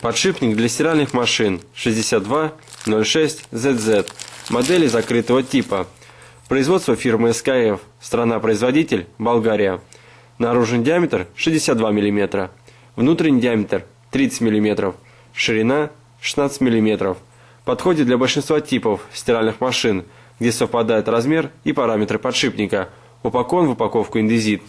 Подшипник для стиральных машин 6206ZZ. Модели закрытого типа. Производство фирмы СКФ. Страна-производитель Болгария. Наружный диаметр 62 мм. Внутренний диаметр 30 мм. Ширина 16 мм. Подходит для большинства типов стиральных машин, где совпадает размер и параметры подшипника. Упакован в упаковку индезит.